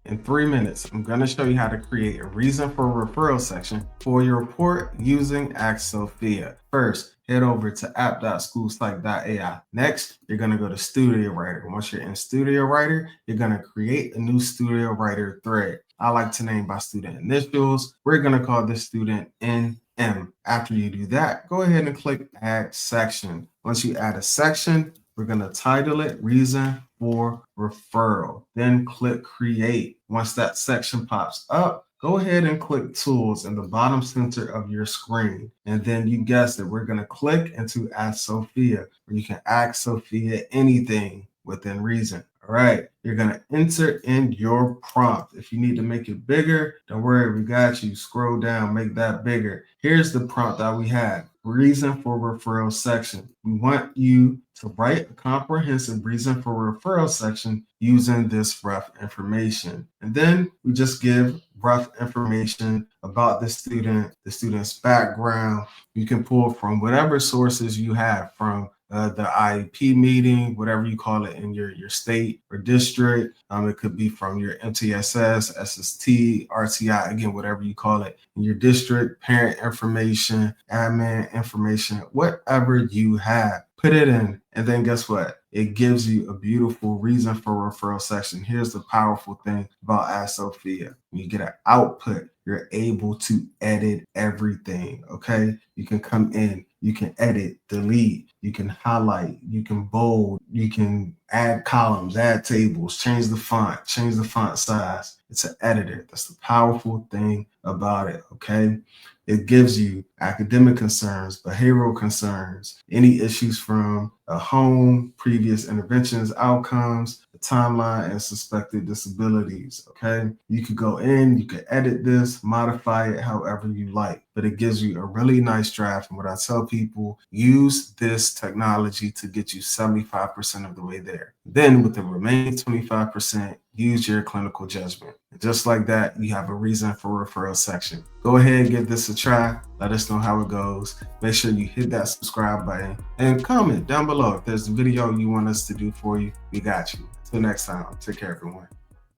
In 3 minutes, I'm going to show you how to create a reason for a referral section for your report using Ask Sophia. First, head over to app.schoolsite.ai. Next, you're going to go to Studio Writer. Once you're in Studio Writer, you're going to create a new Studio Writer thread. I like to name by student initials. We're going to call this student NM. After you do that, go ahead and click Add Section. Once you add a section, we're going to title it Reason for Referral. Then click Create. Once that section pops up, go ahead and click Tools in the bottom center of your screen. And then you guessed it, we're going to click into Ask Sophia, where you can ask Sophia anything within reason. All right, you're going to enter in your prompt. If you need to make it bigger, don't worry, we got you. Scroll down, make that bigger. Here's the prompt that we have. Reason for referral section. We want you to write a comprehensive reason for referral section using this rough information. And then we just give rough information about the student's background. You can pull from whatever sources you have from the IEP meeting, whatever you call it in your state or district. It could be from your MTSS, SST, RTI, again, whatever you call it in your district, parent information, admin information, whatever you have, put it in. And then guess what? It gives you a beautiful reason for referral section. Here's the powerful thing about Ask Sophia. When you get an output, you're able to edit everything, okay? You can come in, you can edit, delete, you can highlight, you can bold, you can add columns, add tables, change the font size. It's an editor. That's the powerful thing about it, okay? It gives you academic concerns, behavioral concerns, any issues from a home, previous interventions, outcomes, the timeline, and suspected disabilities, okay? You could go in, you could edit this, modify it however you like, but it gives you a really nice draft. And what I tell people, use this technology to get you 75% of the way there. Then with the remaining 25%, use your clinical judgment. And just like that, you have a reason for referral section. Go ahead and give this a try. Let us know how it goes. Make sure you hit that subscribe button and comment down below if there's a video you want us to do for you. We got you. Until next time, take care, everyone.